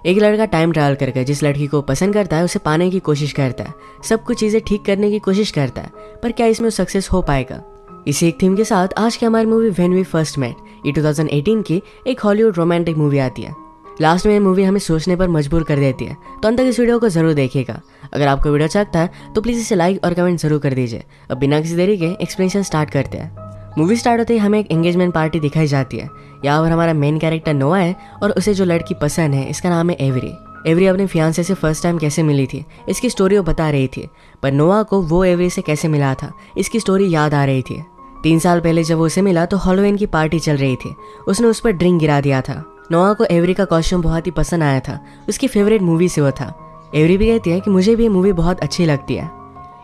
एक लड़का time travel करके जिस लड़की को पसंद करता है उसे पाने की कोशिश करता है, सब कुछ चीज़ें ठीक करने की कोशिश करता है, पर क्या इसमें सक्सेस हो पाएगा? इसी एक थीम के साथ आज की हमारी movie when we first met ये 2018 की एक हॉलीवुड रोमांटिक मूवी आती है। लास्ट में ये मूवी हमें सोचने पर मजबूर कर देती है, तो अंत तक इस वीडियो को जरूर देखिएगा। अगर आपको वीडियो अच्छा लगता है तो प्लीज़ इसे लाइक और कमेंट जरूर कर दीजिए। अब बिना किसी देरी के एक्सप्लेनेशन स्टार्ट करते हैं। मूवी स्टार्ट होते ही हमें एक एंगेजमेंट पार्टी दिखाई जाती है। यहाँ पर हमारा मेन कैरेक्टर नोआ है और उसे जो लड़की पसंद है इसका नाम है एवरी। एवरी अपने फियांसे से फर्स्ट टाइम कैसे मिली थी इसकी स्टोरी वो बता रही थी, पर नोआ को वो एवरी से कैसे मिला था इसकी स्टोरी याद आ रही थी। 3 साल पहले जब वो उसे मिला तो हैलोवीन की पार्टी चल रही थी, उसने उस पर ड्रिंक गिरा दिया था। नोआ को एवरी का कॉस्ट्यूम बहुत ही पसंद आया था, उसकी फेवरेट मूवी से वो था। एवरी भी कहती है कि मुझे भी ये मूवी बहुत अच्छी लगती है।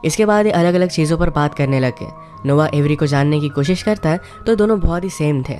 इसके बाद ये अलग अलग चीज़ों पर बात करने लगे। नोआ एवरी को जानने की कोशिश करता है तो दोनों बहुत ही सेम थे।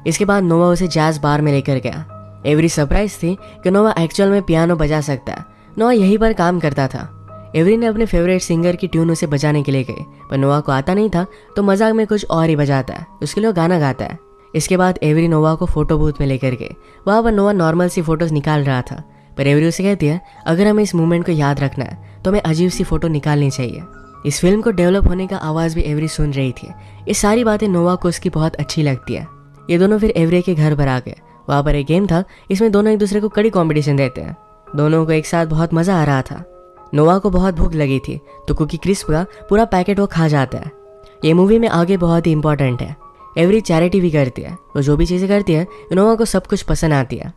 इसके बाद नोआ उसे जैज बार में लेकर गया। एवरी सरप्राइज थी कि नोआ एक्चुअल में पियानो बजा सकता है। नोआ यहीं पर काम करता था। एवरी ने अपने फेवरेट सिंगर की ट्यून उसे बजाने के लिए गई, पर नोआ को आता नहीं था तो मजाक में कुछ और ही बजाता है, उसके लिए गाना गाता है। इसके बाद एवरी नोआ को फोटो बूथ में लेकर गए। वहाँ पर नोआ नॉर्मल सी फोटोज निकाल रहा था, पर एवरी उसे कहती है अगर हमें इस मूवमेंट को याद रखना है तो हमें अजीब सी फोटो निकालनी चाहिए। इस फिल्म को डेवलप होने का आवाज़ भी एवरी सुन रही थी। ये सारी बातें नोआ को उसकी बहुत अच्छी लगती है। ये दोनों फिर एवरी के घर पर आ गए। वहाँ पर एक गेम था, इसमें दोनों एक दूसरे को कड़ी कंपटीशन देते हैं। दोनों को एक साथ बहुत मज़ा आ रहा था। नोआ को बहुत भूख लगी थी तो कुकी क्रिस्प का पूरा पैकेट वो खा जाता है। ये मूवी में आगे बहुत ही इंपॉर्टेंट है। एवरी चैरिटी भी करती है, वो जो भी चीज़ें करती है नोआ को सब कुछ पसंद आती है।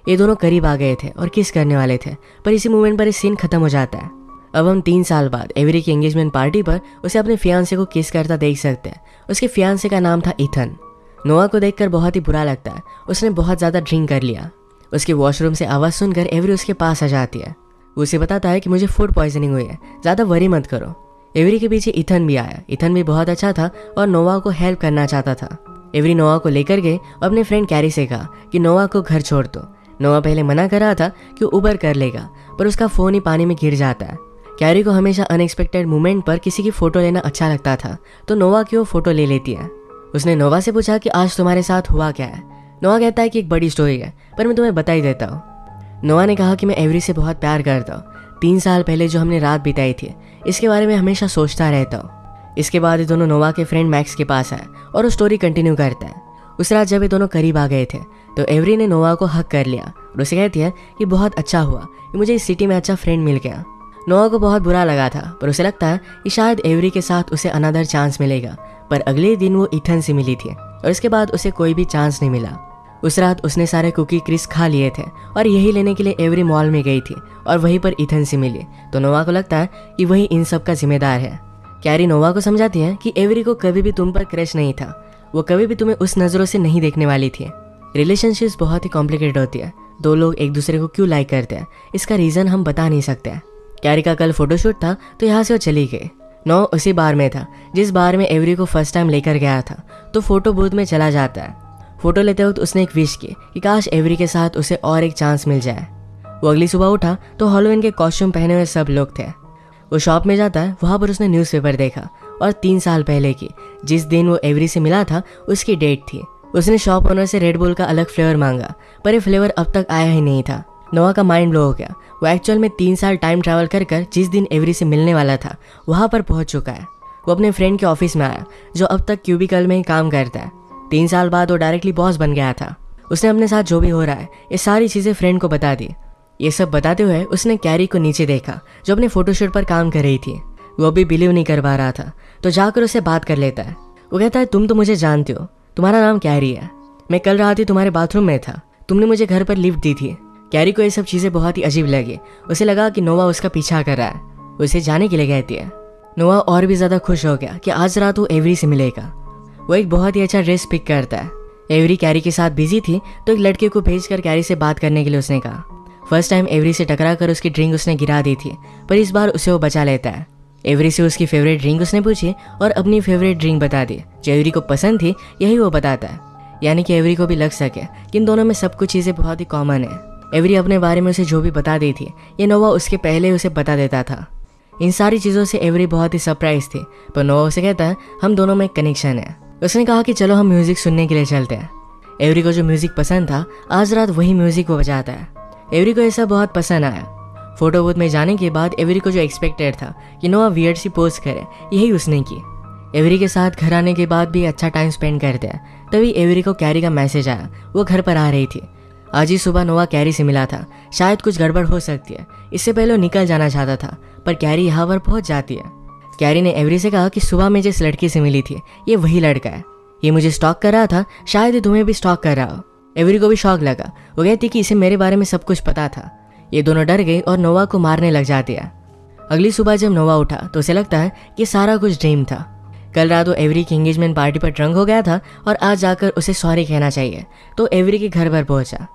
ये दोनों करीब आ गए थे और किस करने वाले थे, पर इसी मूवमेंट पर इस सीन खत्म हो जाता है। अब हम 3 साल बाद एवरी की एंगेजमेंट पार्टी पर उसे अपने फियांसे को किस करता देख सकते हैं। उसके फियांसे का नाम था इथन। नोआ को देखकर बहुत ही बुरा लगता है, उसने बहुत ज़्यादा ड्रिंक कर लिया। उसके वॉशरूम से आवाज़ सुनकर एवरी उसके पास आ जाती है। वो उसे बताता है कि मुझे फूड पॉइजनिंग हुई है, ज़्यादा वरी मत करो। एवरी के पीछे इथन भी आया। इथन भी बहुत अच्छा था और नोआ को हेल्प करना चाहता था। एवरी नोआ को लेकर गए और अपने फ्रेंड कैरी से कहा कि नोआ को घर छोड़ दो। नोआ पहले मना कर रहा था कि उबर कर लेगा, पर उसका फ़ोन ही पानी में गिर जाता है। कैरी को हमेशा अनएक्सपेक्टेड मोमेंट पर किसी की फ़ोटो लेना अच्छा लगता था, तो नोआ की वो फ़ोटो ले लेती है। उसने नोआ से पूछा कि आज तुम्हारे साथ हुआ क्या है। नोआ कहता है कि एक बड़ी स्टोरी है, पर मैं तुम्हें बता ही देता हूँ। नोआ ने कहा कि मैं एवरी से बहुत प्यार करता हूँ। 3 साल पहले जो हमने रात बिताई थी इसके बारे में हमेशा सोचता रहता हूँ। इसके बाद ये दोनों नोआ के फ्रेंड मैक्स के पास आए और वो स्टोरी कंटिन्यू करता है। उस रात जब ये दोनों करीब आ गए थे तो एवरी ने नोआ को हक कर लिया और उसे कहती है कि बहुत अच्छा हुआ कि मुझे इस सिटी में अच्छा फ्रेंड मिल गया। नोआ को बहुत बुरा लगा था, पर उसे लगता है कि शायद एवरी के साथ उसे अनदर चांस मिलेगा। पर अगले दिन वो इथन से मिली थी और इसके बाद उसे कोई भी चांस नहीं मिला। उस रात उसने सारे कुकी क्रिस्प खा लिए थे और यही लेने के लिए एवरी मॉल में गई थी और वहीं पर इथन से मिली, तो नोआ को लगता है कि वही इन सब का जिम्मेदार है। कैरी नोआ को समझाती है कि एवरी को कभी भी तुम पर क्रश नहीं था, वो कभी भी तुम्हें उस नज़रों से नहीं देखने वाली थी। रिलेशनशिप्स बहुत ही कॉम्प्लिकेटेड होती है। 2 लोग एक दूसरे को क्यों लाइक करते हैं इसका रीज़न हम बता नहीं सकते। कैरी का कल फोटोशूट था तो यहाँ से वो चली गई। नोआ उसी बार में था जिस बार में एवरी को फर्स्ट टाइम लेकर गया था, तो फोटो बूथ में चला जाता है। फोटो लेते वक्त उसने एक विश की कि काश एवरी के साथ उसे और एक चांस मिल जाए। वो अगली सुबह उठा तो हैलोवीन के कॉस्ट्यूम पहने हुए सब लोग थे। वो शॉप में जाता है, वहाँ पर उसने न्यूज़पेपर देखा और 3 साल पहले की जिस दिन वो एवरी से मिला था उसकी डेट थी। उसने शॉप ओनर से रेड बुल का अलग फ्लेवर मांगा, पर ये फ्लेवर अब तक आया ही नहीं था। नोआ का माइंड ब्लो हो गया। वो एक्चुअल में 3 साल टाइम ट्रैवल कर जिस दिन एवरी से मिलने वाला था वहाँ पर पहुँच चुका है। वो अपने फ्रेंड के ऑफिस में आया जो अब तक क्यूबिकल में ही काम करता है। 3 साल बाद वो डायरेक्टली बॉस बन गया था। उसने अपने साथ जो भी हो रहा है ये सारी चीज़ें फ्रेंड को बता दी। ये सब बताते हुए उसने कैरी को नीचे देखा जो अपने फोटोशूट पर काम कर रही थी। वो भी बिलीव नहीं कर पा रहा था, तो जाकर उससे बात कर लेता है। वो कहता है तुम तो मुझे जानते हो, तुम्हारा नाम कैरी है। मैं कल रात ही तुम्हारे बाथरूम में था, तुमने मुझे घर पर लिफ्ट दी थी। कैरी को ये सब चीज़ें बहुत ही अजीब लगी। उसे लगा कि नोआ उसका पीछा कर रहा है। उसे जाने के लिए कहती है। नोआ और भी ज़्यादा खुश हो गया कि आज रात वो एवरी से मिलेगा। वो एक बहुत ही अच्छा ड्रेस पिक करता है। एवरी कैरी के साथ बिजी थी तो एक लड़के को भेजकर कैरी से बात करने के लिए उसने कहा। फर्स्ट टाइम एवरी से टकरा कर उसकी ड्रिंक उसने गिरा दी थी, पर इस बार उसे वो बचा लेता है। एवरी से उसकी फेवरेट ड्रिंक उसने पूछी और अपनी फेवरेट ड्रिंक बता दी। जो एवरी को पसंद थी यही वो बताता है, यानी कि एवरी को भी लग सके कि इन दोनों में सब कुछ चीज़ें बहुत ही कॉमन है। एवरी अपने बारे में उसे जो भी बता दी थी ये नोआ उसके पहले उसे बता देता था। इन सारी चीज़ों से एवरी बहुत ही सरप्राइज थी, पर नोआ उसे कहता है हम दोनों में एक कनेक्शन है। उसने कहा कि चलो हम म्यूज़िक सुनने के लिए चलते हैं। एवरी को जो म्यूज़िक पसंद था आज रात वही म्यूज़िक वो बजाता है। एवरी को ऐसा बहुत पसंद आया। फोटो बूथ में जाने के बाद एवरी को जो एक्सपेक्टेड था कि नोआ वियर्ड सी पोज करे, यही उसने की। एवरी के साथ घर आने के बाद भी अच्छा टाइम स्पेंड करते हैं। तभी एवरी को कैरी का मैसेज आया, वो घर पर आ रही थी। आज ही सुबह नोआ कैरी से मिला था, शायद कुछ गड़बड़ हो सकती है, इससे पहले वो निकल जाना चाहता था, पर कैरी यहाँ पर पहुंच जाती है। कैरी ने एवरी से कहा कि सुबह में जिस लड़की से मिली थी ये वही लड़का है, ये मुझे स्टॉक कर रहा था, शायद ये तुम्हें भी स्टॉक कर रहा हो। एवरी को भी शॉक लगा, वो कहती कि इसे मेरे बारे में सब कुछ पता था। ये दोनों डर गई और नोआ को मारने लग जाती है। अगली सुबह जब नोआ उठा तो उसे लगता है कि सारा कुछ ड्रीम था। कल रात वो एवरी की एंगेजमेंट पार्टी पर ड्रंक हो गया था और आज जाकर उसे सॉरी कहना चाहिए, तो एवरी के घर पर पहुंचा।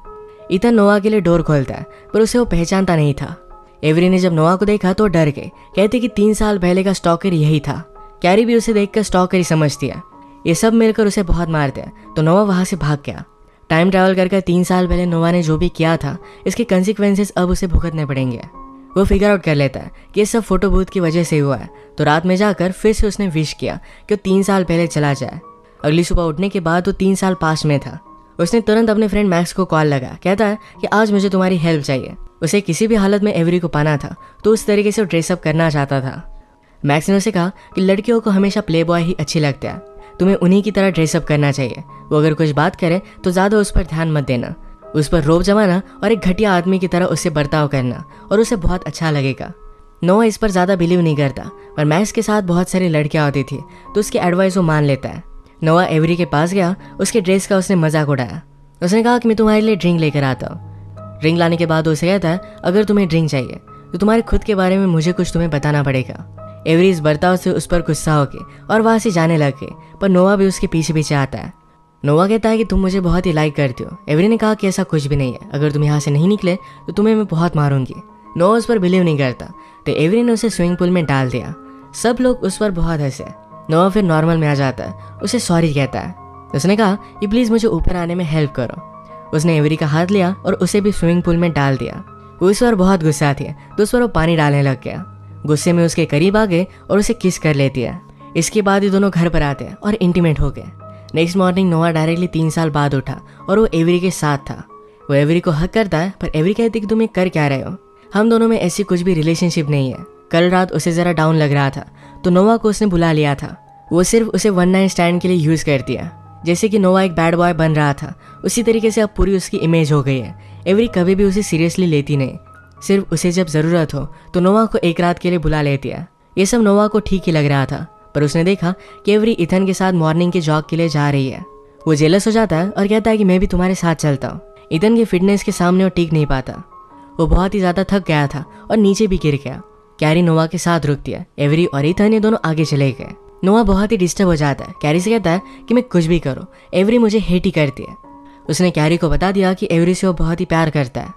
इथन नोआ के लिए डोर खोलता है, पर उसे वो पहचानता नहीं था। एवरी ने जब नोआ को देखा तो डर गए, कहते कि 3 साल पहले का स्टॉकर यही था। कैरी भी उसे देखकर स्टॉकर ही समझती है। ये सब मिलकर उसे बहुत मारते हैं, तो नोआ वहां से भाग गया। टाइम ट्रैवल करके 3 साल पहले नोआ ने जो भी किया था, इसके कंसिक्वेंसेस अब उसे भुगतने पड़ेंगे। वो फिगर आउट कर लेता है कि ये सब फोटो बूथ की वजह से हुआ है, तो रात में जाकर फिर से उसने विश किया कि वो 3 साल पहले चला जाए। अगली सुबह उठने के बाद वो 3 साल पास में था। उसने तुरंत अपने फ्रेंड मैक्स को कॉल लगा, कहता है कि आज मुझे तुम्हारी हेल्प चाहिए। उसे किसी भी हालत में एवरी को पाना था, तो उस तरीके से वो ड्रेसअप करना चाहता था। मैक्स ने उसे कहा कि लड़कियों को हमेशा प्ले बॉय ही अच्छी लगते हैं, तुम्हें उन्हीं की तरह ड्रेसअप करना चाहिए। वो अगर कुछ बात करे तो ज़्यादा उस पर ध्यान मत देना, उस पर रोब जमाना और एक घटिया आदमी की तरह उससे बर्ताव करना, और उसे बहुत अच्छा लगेगा। नोआ इस पर ज़्यादा बिलीव नहीं करता, पर मैक्स के साथ बहुत सारी लड़कियाँ होती थी, तो उसकी एडवाइस वो मान लेता है। नोआ एवरी के पास गया, उसके ड्रेस का उसने मजाक उड़ाया। उसने कहा कि मैं तुम्हारे लिए ड्रिंक लेकर आता हूँ। ड्रिंक लाने के बाद उसे कहता है, अगर तुम्हें ड्रिंक चाहिए तो तुम्हारे खुद के बारे में मुझे कुछ तुम्हें बताना पड़ेगा। एवरी इस बर्ताव से उस पर गुस्सा हो गई और वहाँ से जाने लग गई, पर नोआ भी उसके पीछे पीछे आता है। नोआ कहता है कि तुम मुझे बहुत ही लाइक करती हो। एवरी ने कहा कि ऐसा कुछ भी नहीं है, अगर तुम यहाँ से नहीं निकले तो तुम्हें मैं बहुत मारूंगी। नोआ उस पर बिलीव नहीं करता, तो एवरी ने उसे स्विमिंग पूल में डाल दिया। सब लोग उस पर बहुत हंसे। नोआ फिर नॉर्मल में आ जाता है, उसे सॉरी कहता है। उसने कहा कि प्लीज़ मुझे ऊपर आने में हेल्प करो। उसने एवरी का हाथ लिया और उसे भी स्विमिंग पूल में डाल दिया। वो इस पर बहुत गुस्सा थी, तो उस पर वो पानी डालने लग गया। गुस्से में उसके करीब आ गए और उसे किस कर लेती है। इसके बाद ये दोनों घर पर आते हैं और इंटीमेट हो गए। नेक्स्ट मॉर्निंग नोआ डायरेक्टली 3 साल बाद उठा और वो एवरी के साथ था। वो एवरी को हक करता है, पर एवरी कहती कि तुम ये कर क्या रहे हो, हम दोनों में ऐसी कुछ भी रिलेशनशिप नहीं है। कल रात उसे ज़रा डाउन लग रहा था, तो नोआ को उसने बुला लिया था। वो सिर्फ उसे 1 नाइट स्टैंड के लिए यूज़ करती है। जैसे कि नोआ एक बैड बॉय बन रहा था, उसी तरीके से अब पूरी उसकी इमेज हो गई है। एवरी कभी भी उसे सीरियसली लेती नहीं, सिर्फ उसे जब ज़रूरत हो तो नोआ को एक रात के लिए बुला लेती है। ये सब नोआ को ठीक ही लग रहा था, पर उसने देखा कि एवरी इथन के साथ मॉर्निंग के जॉग के लिए जा रही है। वो जेलस हो जाता है और कहता है कि मैं भी तुम्हारे साथ चलता हूँ। इथन की फिटनेस के सामने वो टिक नहीं पाता। वो बहुत ही ज़्यादा थक गया था और नीचे भी गिर गया। कैरी नोआ के साथ रुकती है। एवरी और इथन ये दोनों आगे चले गए। नोआ बहुत ही डिस्टर्ब हो जाता है। कैरी से कहता है कि मैं कुछ भी करूँ, एवरी मुझे हेट ही करती है। उसने कैरी को बता दिया कि एवरी से वो बहुत ही प्यार करता है।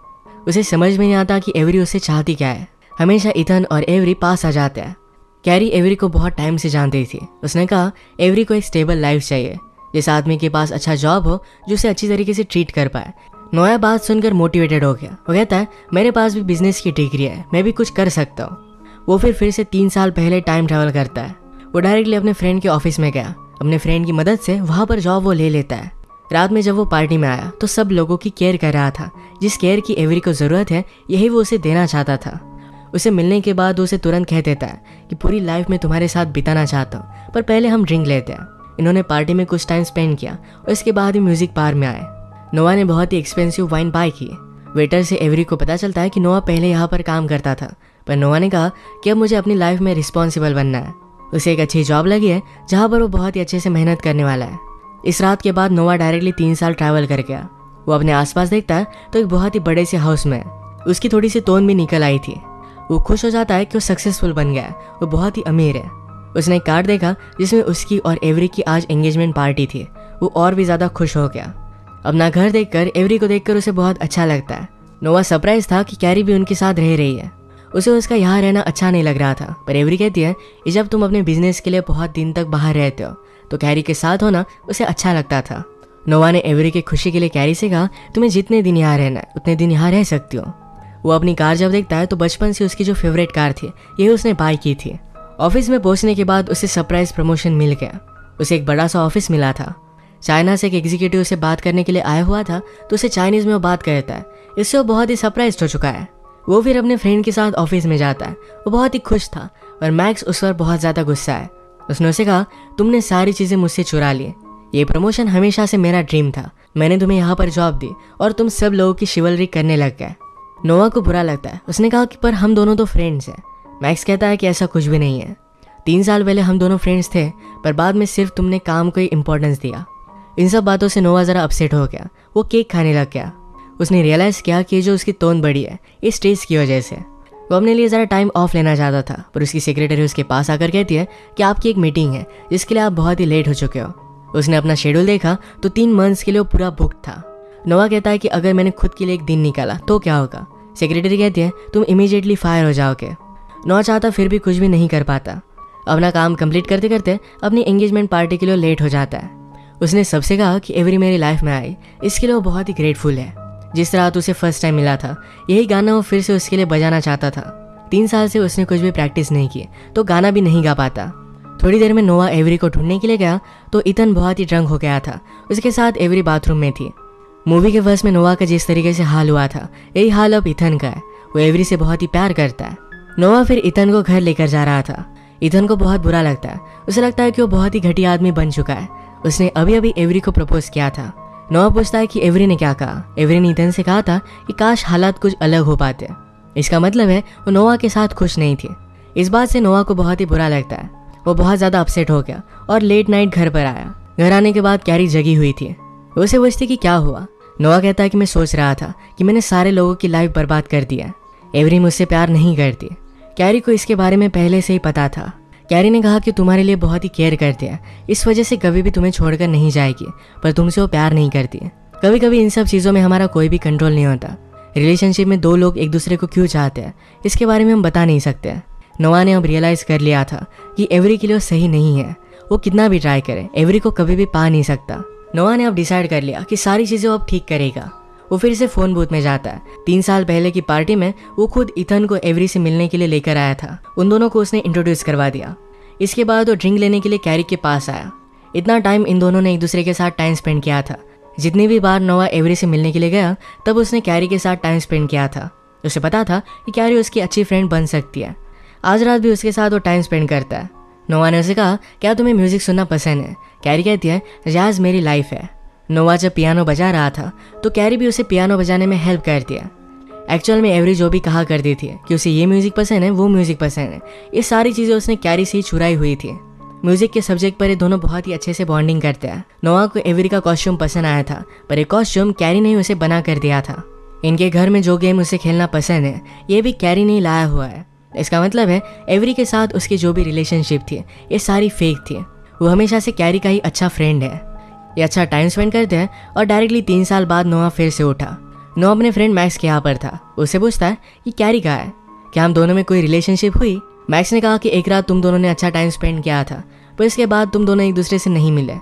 उसे समझ में नहीं आता कि एवरी उससे चाहती क्या है। हमेशा इथन और एवरी पास आ जाते हैं। कैरी एवरी को बहुत टाइम से जानती थी। उसने कहा एवरी को एक स्टेबल लाइफ चाहिए, जिस आदमी के पास अच्छा जॉब हो, जो उसे अच्छी तरीके से ट्रीट कर पाए। नोआ बात सुनकर मोटिवेटेड हो गया। वो कहता है मेरे पास भी बिजनेस की डिग्री है, मैं भी कुछ कर सकता हूँ। वो फिर से 3 साल पहले टाइम ट्रैवल करता है। वो डायरेक्टली अपने फ्रेंड के ऑफिस में गया। अपने फ्रेंड की मदद से वहाँ पर जॉब वो ले लेता है। रात में जब वो पार्टी में आया तो सब लोगों की केयर कर रहा था। जिस केयर की एवरी को ज़रूरत है, यही वो उसे देना चाहता था। उसे मिलने के बाद उसे तुरंत कह देता है कि पूरी लाइफ में तुम्हारे साथ बिताना चाहता हूँ, पर पहले हम ड्रिंक लेते हैं। इन्होंने पार्टी में कुछ टाइम स्पेंड किया और इसके बाद ही म्यूजिक बार में आए। नोआ ने बहुत ही एक्सपेंसिव वाइन बाय की। वेटर से एवरी को पता चलता है कि नोआ पहले यहाँ पर काम करता था, पर नोआ ने कहा कि अब मुझे अपनी लाइफ में रिस्पॉन्सिबल बनना है। उसे एक अच्छी जॉब लगी है जहाँ पर वो बहुत ही अच्छे से मेहनत करने वाला है। इस रात के बाद नोआ डायरेक्टली 3 साल ट्रैवल कर गया। वो अपने आसपास देखता है तो एक बहुत ही बड़े से हाउस में उसकी थोड़ी सी टोन भी निकल आई थी। वो खुश हो जाता है कि वो सक्सेसफुल बन गया, वो बहुत ही अमीर है। उसने एक कार्ड देखा जिसमें उसकी और एवरी की आज एंगेजमेंट पार्टी थी। वो और भी ज़्यादा खुश हो गया। अपना घर देखकर एवरी को देखकर उसे बहुत अच्छा लगता है। नोआ सरप्राइज था कि कैरी भी उनके साथ रह रही है। उसे उसका यहाँ रहना अच्छा नहीं लग रहा था, पर एवरी कहती है कि जब तुम अपने बिजनेस के लिए बहुत दिन तक बाहर रहते हो तो कैरी के साथ होना उसे अच्छा लगता था। नोआ ने एवरी की खुशी के लिए कैरी से कहा तुम्हें जितने दिन यहाँ रहना है उतने दिन यहाँ रह सकती हो। वो अपनी कार जब देखता है तो बचपन से उसकी जो फेवरेट कार थी यही उसने बाय की थी। ऑफिस में पहुंचने के बाद उसे सरप्राइज प्रमोशन मिल गया। उसे एक बड़ा सा ऑफिस मिला था। चाइना से एक एग्जीक्यूटिव से बात करने के लिए आया हुआ था, तो उसे चाइनीज में वो बात करता है। इससे वो बहुत ही सरप्राइज हो चुका है। वो फिर अपने फ्रेंड के साथ ऑफिस में जाता है। वो बहुत ही खुश था और मैक्स उस पर बहुत ज़्यादा गुस्सा है। उसने उसे कहा, तुमने सारी चीज़ें मुझसे चुरा ली। ये प्रमोशन हमेशा से मेरा ड्रीम था। मैंने तुम्हें यहाँ पर जॉब दी और तुम सब लोगों की शिवलरी करने लग गए। नोआ को बुरा लगता है। उसने कहा कि पर हम दोनों तो फ्रेंड्स हैं। मैक्स कहता है कि ऐसा कुछ भी नहीं है। 3 साल पहले हम दोनों फ्रेंड्स थे, पर बाद में सिर्फ तुमने काम को ही इम्पोर्टेंस दिया। इन सब बातों से नोआ ज़रा अपसेट हो गया। वो केक खाने लग गया। उसने रियलाइज़ किया कि जो उसकी टोन बढ़ी है इस स्टेज की वजह से। वो अपने लिए ज़रा टाइम ऑफ लेना चाहता था, पर उसकी सेक्रेटरी उसके पास आकर कहती है कि आपकी एक मीटिंग है जिसके लिए आप बहुत ही लेट हो चुके हो। उसने अपना शेड्यूल देखा तो 3 मंथ्स के लिए वो पूरा बुक था। नोआ कहता है कि अगर मैंने खुद के लिए एक दिन निकाला तो क्या होगा। सेक्रेटरी कहती है तुम इमीडिएटली फायर हो जाओगे। नोआ चाहता फिर भी कुछ भी नहीं कर पाता। अपना काम कंप्लीट करते करते अपनी एंगेजमेंट पार्टी के लिए लेट हो जाता है। उसने सबसे कहा कि एवरी मेरी लाइफ में आई, इसके लिए वो बहुत ही ग्रेटफुल है। जिस रात उसे फर्स्ट टाइम मिला था यही गाना वो फिर से उसके लिए बजाना चाहता था। 3 साल से उसने कुछ भी प्रैक्टिस नहीं की तो गाना भी नहीं गा पाता। थोड़ी देर में नोआ एवरी को ढूंढने के लिए गया तो इथन बहुत ही ड्रंक हो गया था। उसके साथ एवरी बाथरूम में थी। मूवी के फर्स्ट में नोआ का जिस तरीके से हाल हुआ था यही हाल अब इथन का है। वो एवरी से बहुत ही प्यार करता है। नोआ फिर इथन को घर लेकर जा रहा था। इथन को बहुत बुरा लगता है। उसे लगता है कि वो बहुत ही घटिया आदमी बन चुका है। उसने अभी अभी एवरी को प्रपोज किया था। नोआ पूछता है कि एवरी ने क्या कहा। एवरी ने इथन से कहा था कि काश हालात कुछ अलग हो पाते। इसका मतलब है वो नोआ के साथ खुश नहीं थी। इस बात से नोआ को बहुत ही बुरा लगता है। वो बहुत ज़्यादा अपसेट हो गया और लेट नाइट घर पर आया। घर आने के बाद कैरी जगी हुई थी। उसे पूछती कि क्या हुआ। नोआ कहता है कि मैं सोच रहा था कि मैंने सारे लोगों की लाइफ बर्बाद कर दिया। एवरी मुझसे प्यार नहीं करती। कैरी को इसके बारे में पहले से ही पता था। कैरी ने कहा कि तुम्हारे लिए बहुत ही केयर करती है, इस वजह से कभी भी तुम्हें छोड़कर नहीं जाएगी, पर तुमसे वो प्यार नहीं करती है। कभी कभी इन सब चीज़ों में हमारा कोई भी कंट्रोल नहीं होता। रिलेशनशिप में 2 लोग एक दूसरे को क्यों चाहते हैं इसके बारे में हम बता नहीं सकते। नोआ ने अब रियलाइज़ कर लिया था कि एवरी के लिए सही नहीं है। वो कितना भी ट्राई करे एवरी को कभी भी पा नहीं सकता। नोआ ने अब डिसाइड कर लिया कि सारी चीज़ें वो अब ठीक करेगा। वो फिर से फ़ोन बूथ में जाता है। 3 साल पहले की पार्टी में वो खुद इथन को एवरी से मिलने के लिए लेकर आया था। उन दोनों को उसने इंट्रोड्यूस करवा दिया। इसके बाद वो ड्रिंक लेने के लिए कैरी के पास आया। इतना टाइम इन दोनों ने एक दूसरे के साथ टाइम स्पेंड किया था। जितनी भी बार नोआ एवरी से मिलने के लिए गया तब उसने कैरी के साथ टाइम स्पेंड किया था। उसे पता था कि कैरी उसकी अच्छी फ्रेंड बन सकती है। आज रात भी उसके साथ वो टाइम स्पेंड करता है। नोआ ने उसे कहा, क्या तुम्हें म्यूजिक सुनना पसंद है। कैरी कहती है, जैज़ मेरी लाइफ है। नोआ जब पियानो बजा रहा था तो कैरी भी उसे पियानो बजाने में हेल्प करती है। एक्चुअल में एवरी जो भी कहा करती थी कि उसे ये म्यूजिक पसंद है वो म्यूजिक पसंद है, ये सारी चीज़ें उसने कैरी से ही चुराई हुई थी। म्यूजिक के सब्जेक्ट पर ये दोनों बहुत ही अच्छे से बॉन्डिंग करते हैं। नोआ को एवरी का कॉस्ट्यूम पसंद आया था, पर एक कॉस्ट्यूम कैरी ने उसे बना कर दिया था। इनके घर में जो गेम उसे खेलना पसंद है ये भी कैरी ने लाया हुआ है। इसका मतलब है एवरी के साथ उसकी जो भी रिलेशनशिप थी ये सारी फेक थी। वो हमेशा से कैरी का ही अच्छा फ्रेंड है। ये अच्छा टाइम स्पेंड करते हैं और डायरेक्टली 3 साल बाद नोआ फिर से उठा। नोआ अपने फ्रेंड मैक्स के यहाँ पर था। उससे पूछता है कि कैरी कहाँ है, क्या हम दोनों में कोई रिलेशनशिप हुई। मैक्स ने कहा कि एक रात तुम दोनों ने अच्छा टाइम स्पेंड किया था, पर इसके बाद तुम दोनों एक दूसरे से नहीं मिले।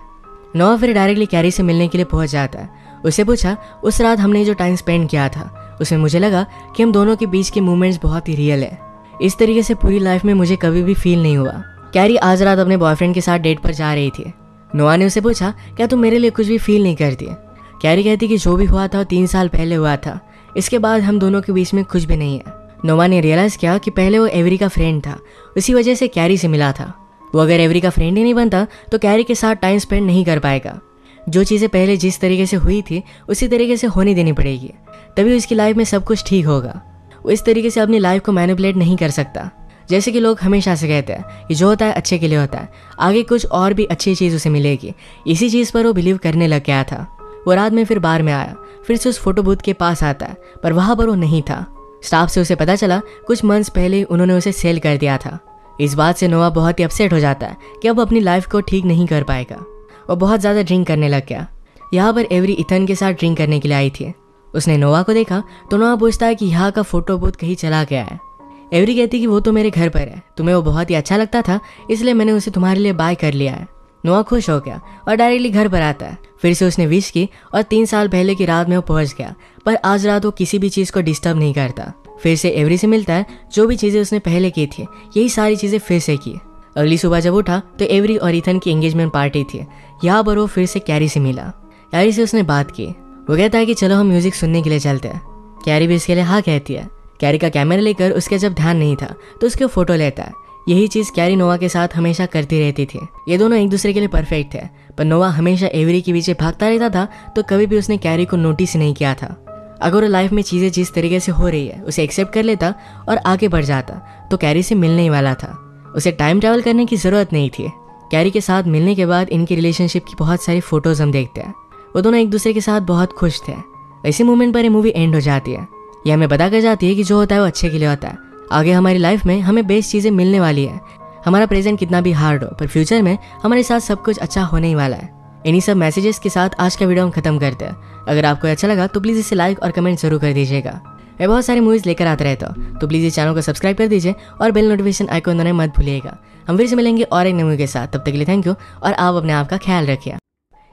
नोआ फिर डायरेक्टली कैरी से मिलने के लिए पहुंच जाता है। उससे पूछा, उस रात हमने जो टाइम स्पेंड किया था उसमें मुझे लगा कि हम दोनों के बीच के मूवमेंट्स बहुत ही रियल है। इस तरीके से पूरी लाइफ में मुझे कभी भी फील नहीं हुआ। कैरी आज रात अपने बॉयफ्रेंड के साथ डेट पर जा रही थी। नोआ ने उसे पूछा, क्या तुम मेरे लिए कुछ भी फील नहीं करती। कैरी कहती कि जो भी हुआ था 3 साल पहले हुआ था, इसके बाद हम दोनों के बीच में कुछ भी नहीं है। नोआ ने रियलाइज़ किया कि पहले वो एवरी का फ्रेंड था, उसी वजह से कैरी से मिला था। वो अगर एवरी का फ्रेंड ही नहीं बनता तो कैरी के साथ टाइम स्पेंड नहीं कर पाएगा। जो चीज़ें पहले जिस तरीके से हुई थी उसी तरीके से होने देनी पड़ेगी, तभी उसकी लाइफ में सब कुछ ठीक होगा। वो इस तरीके से अपनी लाइफ को मैनिपुलेट नहीं कर सकता। जैसे कि लोग हमेशा से कहते हैं कि जो होता है अच्छे के लिए होता है, आगे कुछ और भी अच्छी चीज़ उसे मिलेगी। इसी चीज़ पर वो बिलीव करने लग गया था। वो रात में फिर बार में आया, फिर से उस फोटो बूथ के पास आता है, पर वहाँ पर वो नहीं था। स्टाफ से उसे पता चला कुछ मंथ्स पहले उन्होंने उसे सेल कर दिया था। इस बात से नोआ बहुत ही अपसेट हो जाता है कि अब अपनी लाइफ को ठीक नहीं कर पाएगा। वो बहुत ज़्यादा ड्रिंक करने लग गया। यहाँ पर एवरी इथन के साथ ड्रिंक करने के लिए आई थी। उसने नोआ को देखा तो नोआ पूछता है कि यहाँ का फोटो बूथ कहीं चला गया है। एवरी कहती कि वो तो मेरे घर पर है, तुम्हें वो बहुत ही अच्छा लगता था इसलिए मैंने उसे तुम्हारे लिए बाय कर लिया है। नोआ खुश हो गया और डायरेक्टली घर पर आता है। फिर से उसने विश की और 3 साल पहले की रात में वो पहुंच गया, पर आज रात वो किसी भी चीज़ को डिस्टर्ब नहीं करता। फिर से एवरी से मिलता है। जो भी चीज़ें उसने पहले की थी यही सारी चीज़ें फिर से की। अगली सुबह जब उठा तो एवरी और इथन की एंगेजमेंट पार्टी थी। यहाँ पर वो फिर से कैरी से मिला। कैरी से उसने बात की। वो कहता है कि चलो हम म्यूजिक सुनने के लिए चलते हैं। कैरी भी इसके लिए हाँ कहती है। कैरी का कैमरा लेकर उसके जब ध्यान नहीं था तो उसके फोटो लेता है। यही चीज़ कैरी नोवा के साथ हमेशा करती रहती थी। ये दोनों एक दूसरे के लिए परफेक्ट थे, पर नोवा हमेशा एवरी के पीछे भागता रहता था, तो कभी भी उसने कैरी को नोटिस नहीं किया था। अगर वो लाइफ में चीज़ें जिस तरीके से हो रही है उसे एक्सेप्ट कर लेता और आगे बढ़ जाता तो कैरी से मिलने ही वाला था। उसे टाइम ट्रैवल करने की ज़रूरत नहीं थी। कैरी के साथ मिलने के बाद इनकी रिलेशनशिप की बहुत सारी फोटोज हम देखते हैं। वो दोनों एक दूसरे के साथ बहुत खुश थे। इसी मोमेंट पर ये मूवी एंड हो जाती है। ये हमें बता कर जाती है कि जो होता है वो अच्छे के लिए होता है। आगे हमारी लाइफ में हमें बेस्ट चीज़ें मिलने वाली है। हमारा प्रेजेंट कितना भी हार्ड हो, पर फ्यूचर में हमारे साथ सब कुछ अच्छा होने ही वाला है। इन्हीं सब मैसेजेस के साथ आज का वीडियो हम खत्म करते हैं। अगर आपको अच्छा लगा तो प्लीज़ इसे लाइक और कमेंट जरूर कर दीजिएगा। मैं बहुत सारी मूवीज़ लेकर आता रहता हूँ, तो प्लीज़ इस चैनल को सब्सक्राइब कर दीजिए और बेल नोटिफिकेशन आइकन दबाना मत भूलिएगा। हम फिर से मिलेंगे और एक नई मूवी के साथ। तब तक के लिए थैंक यू और आप अपने आप का ख्याल रखिए।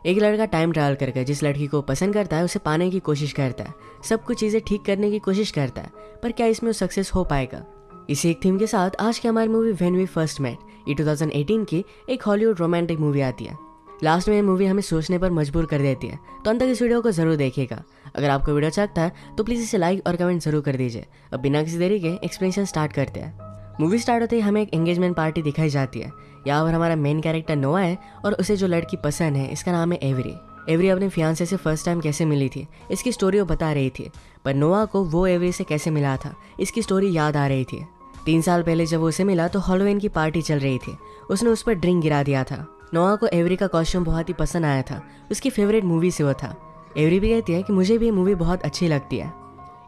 एक लड़का टाइम ट्रैवल करके जिस लड़की को पसंद करता है उसे पाने की कोशिश करता है, सब कुछ चीज़ें ठीक करने की कोशिश करता है, पर क्या इसमें वो सक्सेस हो पाएगा? इसी एक थीम के साथ आज की हमारी movie when we first met, ये 2018 की एक हॉलीवुड रोमांटिक मूवी आती है। लास्ट में ये मूवी हमें सोचने पर मजबूर कर देती है, तो अंत तक इस वीडियो को जरूर देखिएगा। अगर आपको वीडियो अच्छा लगता है तो प्लीज़ इसे लाइक और कमेंट जरूर कर दीजिए। अब बिना किसी देरी के एक्सप्लेनेशन स्टार्ट करते हैं। मूवी स्टार्ट होते ही हमें एक एंगेजमेंट पार्टी दिखाई जाती है। यहाँ पर हमारा मेन कैरेक्टर नोआ है और उसे जो लड़की पसंद है इसका नाम है एवरी। एवरी अपने फियांसे से फर्स्ट टाइम कैसे मिली थी इसकी स्टोरी वो बता रही थी, पर नोआ को वो एवरी से कैसे मिला था इसकी स्टोरी याद आ रही थी। 3 साल पहले जब वो उसे मिला तो हैलोवीन की पार्टी चल रही थी। उसने उस पर ड्रिंक गिरा दिया था। नोआ को एवरी का कॉस्ट्यूम बहुत ही पसंद आया था, उसकी फेवरेट मूवी से वो था। एवरी भी कहती है कि मुझे भी ये मूवी बहुत अच्छी लगती है।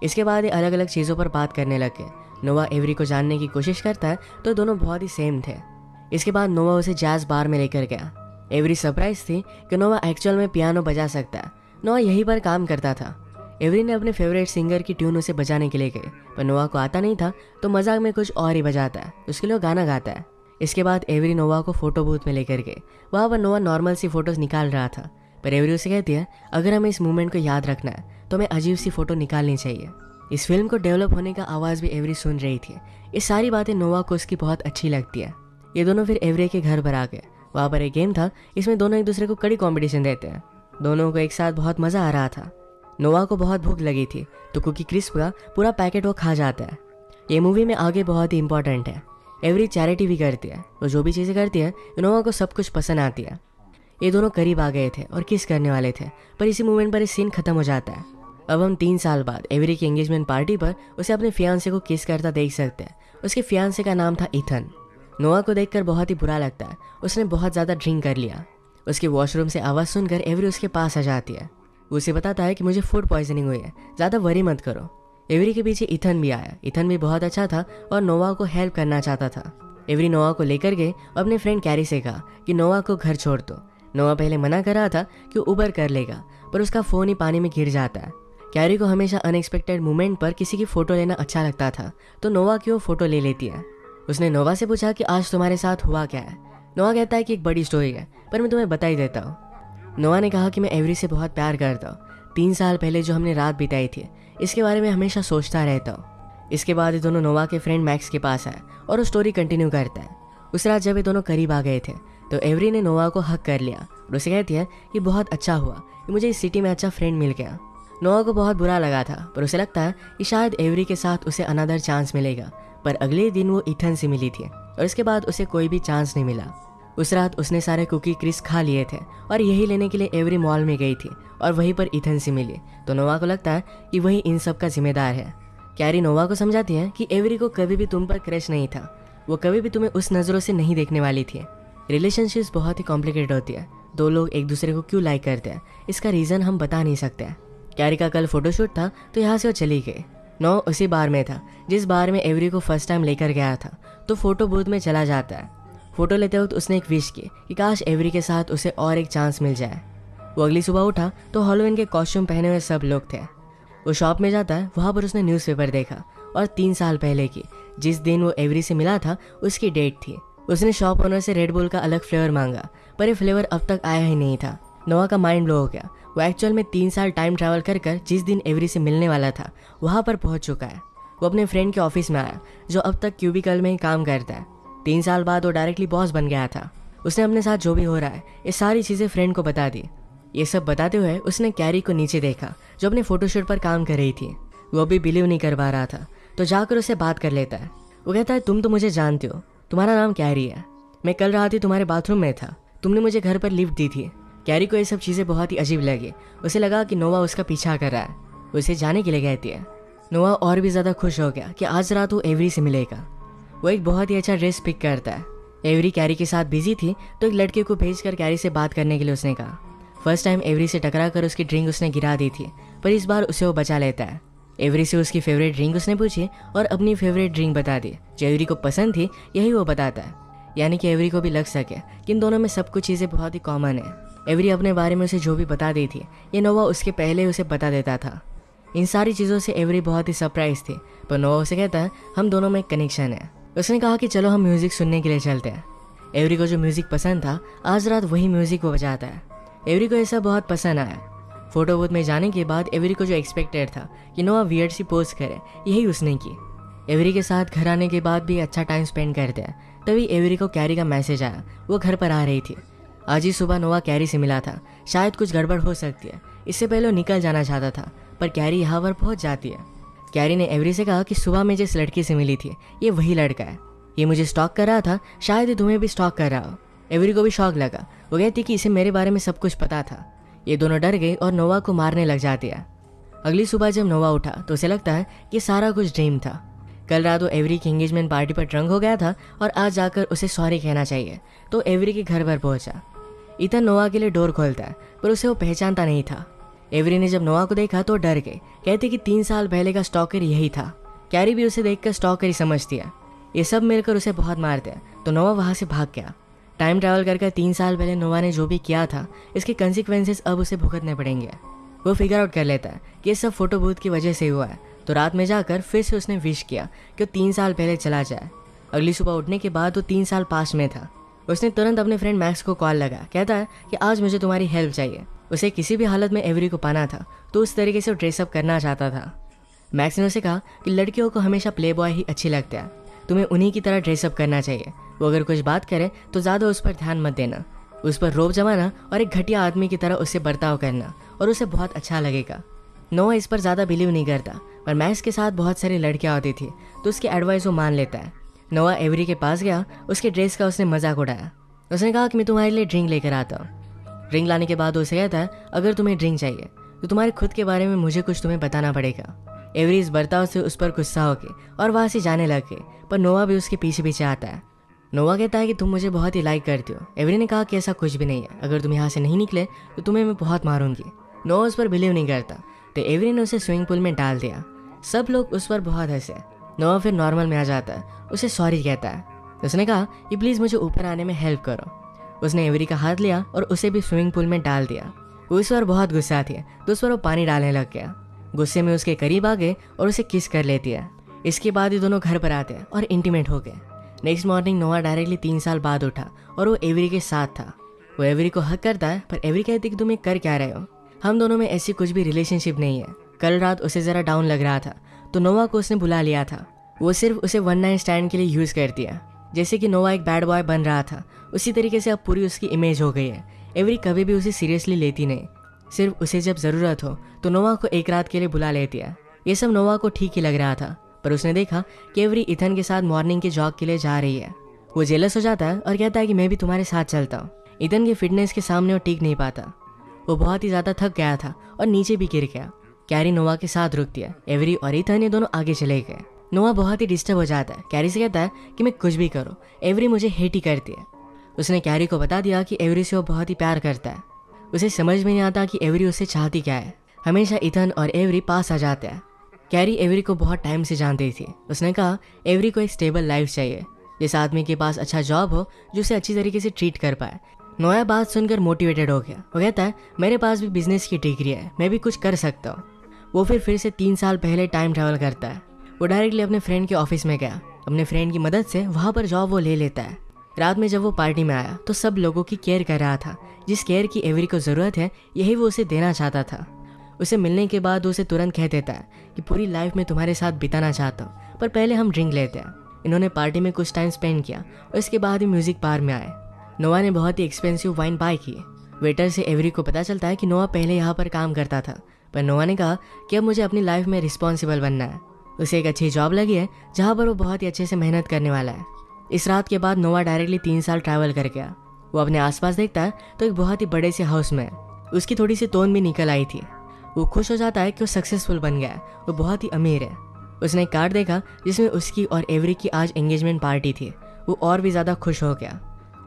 इसके बाद ये अलग अलग चीज़ों पर बात करने लगे। नोआ एवरी को जानने की कोशिश करता है तो दोनों बहुत ही सेम थे। इसके बाद नोआ उसे जैज बार में लेकर गया। एवरी सरप्राइज थी कि नोआ एक्चुअल में पियानो बजा सकता है। नोआ यहीं पर काम करता था। एवरी ने अपने फेवरेट सिंगर की ट्यून उसे बजाने के लिए गए, पर नोआ को आता नहीं था तो मजाक में कुछ और ही बजाता है, उसके लिए गाना गाता है। इसके बाद एवरी नोआ को फोटो बूथ में लेकर गए। वहाँ पर नोआ नॉर्मल सी फोटोज निकाल रहा था, पर एवरी उसे कहती है अगर हमें इस मूवमेंट को याद रखना है तो हमें अजीब सी फोटो निकालनी चाहिए। इस फिल्म को डेवलप होने का आवाज़ भी एवरी सुन रही थी। ये सारी बातें नोआ को उसकी बहुत अच्छी लगती है। ये दोनों फिर एवरी के घर पर आ गए। वहाँ पर एक गेम था, इसमें दोनों एक दूसरे को कड़ी कॉम्पिटिशन देते हैं। दोनों को एक साथ बहुत मज़ा आ रहा था। नोआ को बहुत भूख लगी थी तो कुकी क्रिस्प का पूरा पैकेट वो खा जाता है। ये मूवी में आगे बहुत ही इंपॉर्टेंट है। एवरी चैरिटी भी करती है, वो जो भी चीज़ें करती है नोआ को सब कुछ पसंद आती है। ये दोनों करीब आ गए थे और किस करने वाले थे, पर इसी मूवमेंट पर इस सीन खत्म हो जाता है। अब हम 3 साल बाद एवरी की एंगेजमेंट पार्टी पर उसे अपने फियांसे को किस करता देख सकते हैं। उसके फियांसे का नाम था इथन। नोआ को देखकर बहुत ही बुरा लगता है, उसने बहुत ज़्यादा ड्रिंक कर लिया। उसके वॉशरूम से आवाज़ सुनकर एवरी उसके पास आ जाती है। वो उसे बताता है कि मुझे फूड पॉइजनिंग हुई है, ज़्यादा वरी मत करो। एवरी के पीछे इथन भी आया। इथन भी बहुत अच्छा था और नोआ को हेल्प करना चाहता था। एवरी नोआ को लेकर गए और अपने फ्रेंड कैरी से कहा कि नोआ को घर छोड़ दो। नोआ पहले मना कर रहा था कि उबर कर लेगा, पर उसका फ़ोन ही पानी में गिर जाता है। कैरी को हमेशा अनएक्सपेक्टेड मोमेंट पर किसी की फ़ोटो लेना अच्छा लगता था, तो नोआ की वो फ़ोटो ले लेती है। उसने नोआ से पूछा कि आज तुम्हारे साथ हुआ क्या है। नोआ कहता है कि एक बड़ी स्टोरी है, पर मैं तुम्हें बता ही देता हूँ। नोआ ने कहा कि मैं एवरी से बहुत प्यार करता हूँ। 3 साल पहले जो हमने रात बिताई थी इसके बारे में हमेशा सोचता रहता हूँ। इसके बाद ये दोनों नोआ के फ्रेंड मैक्स के पास आए और वो स्टोरी कंटिन्यू करता है। उस रात जब ये दोनों करीब आ गए थे तो एवरी ने नोआ को हक कर लिया और उसे कहती है कि बहुत अच्छा हुआ कि मुझे इस सिटी में अच्छा फ्रेंड मिल गया। नोआ को बहुत बुरा लगा था, पर उसे लगता है कि शायद एवरी के साथ उसे अनदर चांस मिलेगा। पर अगले दिन वो इथन से मिली थी और इसके बाद उसे कोई भी चांस नहीं मिला। उस रात उसने सारे कुकी क्रिस्प खा लिए थे और यही लेने के लिए एवरी मॉल में गई थी और वहीं पर इथन से मिली, तो नोआ को लगता है कि वही इन सब का जिम्मेदार है। कैरी नोआ को समझाती है कि एवरी को कभी भी तुम पर क्रश नहीं था, वो कभी भी तुम्हें उस नज़रों से नहीं देखने वाली थी। रिलेशनशिप्स बहुत ही कॉम्प्लिकेटेड होती है। 2 लोग एक दूसरे को क्यों लाइक करते हैं इसका रीज़न हम बता नहीं सकते। कैरी का कल फोटोशूट था तो यहाँ से वो चली गई। नोआ उसी बार में था जिस बार में एवरी को फर्स्ट टाइम लेकर गया था, तो फोटो बूथ में चला जाता है। फोटो लेते वक्त उसने एक विश की कि काश एवरी के साथ उसे और एक चांस मिल जाए। वो अगली सुबह उठा तो हैलोवीन के कॉस्ट्यूम पहने हुए सब लोग थे। वो शॉप में जाता है, वहाँ पर उसने न्यूज़पेपर देखा और 3 साल पहले की जिस दिन वो एवरी से मिला था उसकी डेट थी। उसने शॉप ओनर से रेड बुल का अलग फ्लेवर मांगा, पर ये फ्लेवर अब तक आया ही नहीं था। नोआ का माइंड ब्लो हो गया। वो एक्चुअल में 3 साल टाइम ट्रैवल कर जिस दिन एवरी से मिलने वाला था वहाँ पर पहुँच चुका है। वो अपने फ्रेंड के ऑफिस में आया जो अब तक क्यूबिकल में ही काम करता है। 3 साल बाद वो डायरेक्टली बॉस बन गया था। उसने अपने साथ जो भी हो रहा है ये सारी चीज़ें फ्रेंड को बता दी। ये सब बताते हुए उसने कैरी को नीचे देखा जो अपने फोटोशूट पर काम कर रही थी। वो अभी बिलीव नहीं कर पा रहा था, तो जाकर उसे बात कर लेता है। वो कहता है तुम तो मुझे जानते हो, तुम्हारा नाम कैरी है, मैं कल रात ही तुम्हारे बाथरूम में था, तुमने मुझे घर पर लिफ्ट दी थी। कैरी को ये सब चीज़ें बहुत ही अजीब लगी। उसे लगा कि नोवा उसका पीछा कर रहा है, उसे जाने के लिए कहती है। नोवा और भी ज़्यादा खुश हो गया कि आज रात वो एवरी से मिलेगा। वो एक बहुत ही अच्छा ड्रेस पिक करता है। एवरी कैरी के साथ बिजी थी तो एक लड़के को भेजकर कैरी से बात करने के लिए उसने कहा। फर्स्ट टाइम एवरी से टकरा कर उसकी ड्रिंक उसने गिरा दी थी, पर इस बार उसे वो बचा लेता है। एवरी से उसकी फेवरेट ड्रिंक उसने पूछी और अपनी फेवरेट ड्रिंक बता दी। जो एवरी को पसंद थी यही वो बताता है, यानी कि एवरी को भी लग सके कि इन दोनों में सब कुछ चीज़ें बहुत ही कॉमन है। एवरी अपने बारे में उसे जो भी बता दी थी ये नोवा उसके पहले उसे बता देता था। इन सारी चीज़ों से एवरी बहुत ही सरप्राइज थी, पर नोवा उसे कहता है हम दोनों में एक कनेक्शन है। उसने कहा कि चलो हम म्यूज़िक सुनने के लिए चलते हैं। एवरी को जो म्यूज़िक पसंद था आज रात वही म्यूज़िक वो बजाता है। एवरी को ऐसा बहुत पसंद आया। फोटो बूथ में जाने के बाद एवरी को जो एक्सपेक्टेड था कि नोवा वियर्ड सी पोज करे, यही उसने की। एवरी के साथ घर आने के बाद भी अच्छा टाइम स्पेंड करते हैं। तभी एवरी को कैरी का मैसेज आया, वो घर पर आ रही थी। आज ही सुबह नोवा कैरी से मिला था, शायद कुछ गड़बड़ हो सकती है, इससे पहले वो निकल जाना चाहता था, पर कैरी यहाँ पर पहुँच जाती है। कैरी ने एवरी से कहा कि सुबह में जिस लड़की से मिली थी ये वही लड़का है, ये मुझे स्टॉक कर रहा था, शायद ये तुम्हें भी स्टॉक कर रहा हो। एवरी को भी शॉक लगा। वो कहती कि इसे मेरे बारे में सब कुछ पता था। ये दोनों डर गई और नोवा को मारने लग जाती है। अगली सुबह जब नोवा उठा तो उसे लगता है कि सारा कुछ ड्रीम था। कल रात वो एवरी की एंगेजमेंट पार्टी पर ड्रंक हो गया था और आज जाकर उसे सॉरी कहना चाहिए, तो एवरी के घर पर पहुंचा। इथन नोवा के लिए डोर खोलता है, पर उसे वो पहचानता नहीं था। एवरी ने जब नोवा को देखा तो डर गई, कहती कि 3 साल पहले का स्टॉकर यही था। कैरी भी उसे देखकर स्टॉकर ही समझती है। ये सब मिलकर उसे बहुत मारते हैं, तो नोवा वहाँ से भाग गया। टाइम ट्रैवल कर 3 साल पहले नोवा ने जो भी किया था इसके कंसिक्वेंसेस अब उसे भुगतने पड़ेंगे। वो फिगर आउट कर लेता है कि ये सब फोटो बूथ की वजह से हुआ है, तो रात में जाकर फिर से उसने विश किया कि वो 3 साल पहले चला जाए। अगली सुबह उठने के बाद वो 3 साल पास्ट में था। उसने तुरंत अपने फ्रेंड मैक्स को कॉल लगा, कहता है कि आज मुझे तुम्हारी हेल्प चाहिए। उसे किसी भी हालत में एवरी को पाना था, तो उस तरीके से वो ड्रेसअप करना चाहता था। मैक्स ने उसे कहा कि लड़कियों को हमेशा प्ले बॉय ही अच्छी लगता है, तुम्हें उन्हीं की तरह ड्रेसअप करना चाहिए। वो अगर कुछ बात करे तो ज़्यादा उस पर ध्यान मत देना, उस पर रोब जमाना और एक घटिया आदमी की तरह उससे बर्ताव करना, और उसे बहुत अच्छा लगेगा। नोवा इस पर ज़्यादा बिलीव नहीं करता, पर मैक्स के साथ बहुत सारी लड़कियाँ होती थी, तो उसकी एडवाइस वो मान लेता है। नोवा एवरी के पास गया, उसके ड्रेस का उसने मजाक उड़ाया। उसने कहा कि मैं तुम्हारे लिए ड्रिंक लेकर आता हूँ। ड्रिंक लाने के बाद उसे कहता है अगर तुम्हें ड्रिंक चाहिए तो तुम्हारे खुद के बारे में मुझे कुछ तुम्हें बताना पड़ेगा। एवरी इस बर्ताव से उस पर गुस्सा हो गई और वहाँ से जाने लग गई, पर नोवा भी उसके पीछे पीछे आता है। नोवा कहता है कि तुम मुझे बहुत ही लाइक करती हो। एवरी ने कहा कि ऐसा कुछ भी नहीं है, अगर तुम यहाँ से नहीं निकले तो तुम्हें मैं बहुत मारूंगी। नोवा उस पर बिलीव नहीं करता, तो एवरी ने उसे स्विमिंग पूल में डाल दिया। सब लोग उस पर बहुत हंसे। नोवा फिर नॉर्मल में आ जाता है, उसे सॉरी कहता है। उसने कहा कि प्लीज़ मुझे ऊपर आने में हेल्प करो। उसने एवरी का हाथ लिया और उसे भी स्विमिंग पूल में डाल दिया। वो इस पर बहुत गुस्सा थी, तो उस पर वो पानी डालने लग गया। गुस्से में उसके करीब आ गए और उसे किस कर लेती है। इसके बाद ये दोनों घर पर आते हैं और इंटीमेट हो गए। नेक्स्ट मॉर्निंग नोवा डायरेक्टली 3 साल बाद उठा और वो एवरी के साथ था। वो एवरी को हक करता है, पर एवरी कहती कि तुम ये कर क्या रहे हो, हम दोनों में ऐसी कुछ भी रिलेशनशिप नहीं है। कल रात उसे ज़रा डाउन लग रहा था, तो नोवा को उसने बुला लिया था। वो सिर्फ उसे वन नाइट स्टैंड के लिए यूज़ करती है। जैसे कि नोवा एक बैड बॉय बन रहा था, उसी तरीके से अब पूरी उसकी इमेज हो गई है। एवरी कभी भी उसे सीरियसली लेती नहीं, सिर्फ उसे जब ज़रूरत हो तो नोवा को एक रात के लिए बुला लेती है। ये सब नोवा को ठीक ही लग रहा था, पर उसने देखा कि एवरी इथन के साथ मॉर्निंग के जॉग के लिए जा रही है। वो जेलस हो जाता है और कहता है कि मैं भी तुम्हारे साथ चलता हूँ। इथन की फिटनेस के सामने वो टिक नहीं पाता। वो बहुत ही ज़्यादा थक गया था और नीचे भी गिर गया। कैरी नोवा के साथ रुकती है। एवरी और इथन ये दोनों आगे चले गए। नोवा बहुत ही डिस्टर्ब हो जाता है। कैरी से कहता है कि मैं कुछ भी करूँ, एवरी मुझे हेट ही करती है। उसने कैरी को बता दिया कि एवरी से वो बहुत ही प्यार करता है। उसे समझ में नहीं आता कि एवरी उससे चाहती क्या है। हमेशा इथन और एवरी पास आ जाते हैं। कैरी एवरी को बहुत टाइम से जानती थी। उसने कहा एवरी को एक स्टेबल लाइफ चाहिए, जिस आदमी के पास अच्छा जॉब हो जो उसे अच्छी तरीके से ट्रीट कर पाए। नोया बात सुनकर मोटिवेटेड हो गया। वो कहता है मेरे पास भी बिजनेस की डिग्री है, मैं भी कुछ कर सकता हूँ। वो फिर से 3 साल पहले टाइम ट्रैवल करता है। वो डायरेक्टली अपने फ्रेंड के ऑफिस में गया। अपने फ्रेंड की मदद से वहाँ पर जॉब वो ले लेता है। रात में जब वो पार्टी में आया तो सब लोगों की केयर कर रहा था। जिस केयर की एवरी को ज़रूरत है यही वो उसे देना चाहता था। उसे मिलने के बाद उसे तुरंत कह देता है कि पूरी लाइफ में तुम्हारे साथ बिताना चाहता हूँ, पर पहले हम ड्रिंक लेते हैं। इन्होंने पार्टी में कुछ टाइम स्पेंड किया और इसके बाद ही म्यूजिक बार में आए। नोवा ने बहुत ही एक्सपेंसिव वाइन बाय की। वेटर से एवरी को पता चलता है कि नोवा पहले यहाँ पर काम करता था, पर नोआ ने कहा कि अब मुझे अपनी लाइफ में रिस्पॉन्सिबल बनना है। उसे एक अच्छी जॉब लगी है जहाँ पर वो बहुत ही अच्छे से मेहनत करने वाला है। इस रात के बाद नोआ डायरेक्टली 3 साल ट्रैवल कर गया। वो अपने आसपास देखता है तो एक बहुत ही बड़े से हाउस में उसकी थोड़ी सी टोन भी निकल आई थी। वो खुश हो जाता है कि वो सक्सेसफुल बन गया है, वो बहुत ही अमीर है। उसने एक कार्ड देखा जिसमें उसकी और एवरी की आज एंगेजमेंट पार्टी थी। वो और भी ज़्यादा खुश हो गया।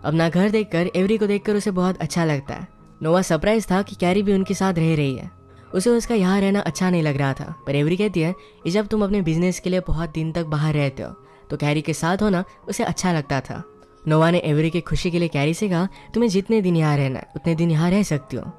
अपना घर देखकर एवरी को देखकर उसे बहुत अच्छा लगता है। नोआ सरप्राइज था कि कैरी भी उनके साथ रह रही है। उसे उसका यहाँ रहना अच्छा नहीं लग रहा था, पर एवरी कहती है कि जब तुम अपने बिजनेस के लिए बहुत दिन तक बाहर रहते हो तो कैरी के साथ होना उसे अच्छा लगता था। नोआ ने एवरी की खुशी के लिए कैरी से कहा, तुम्हें जितने दिन यहाँ रहना है उतने दिन यहाँ रह सकती हो।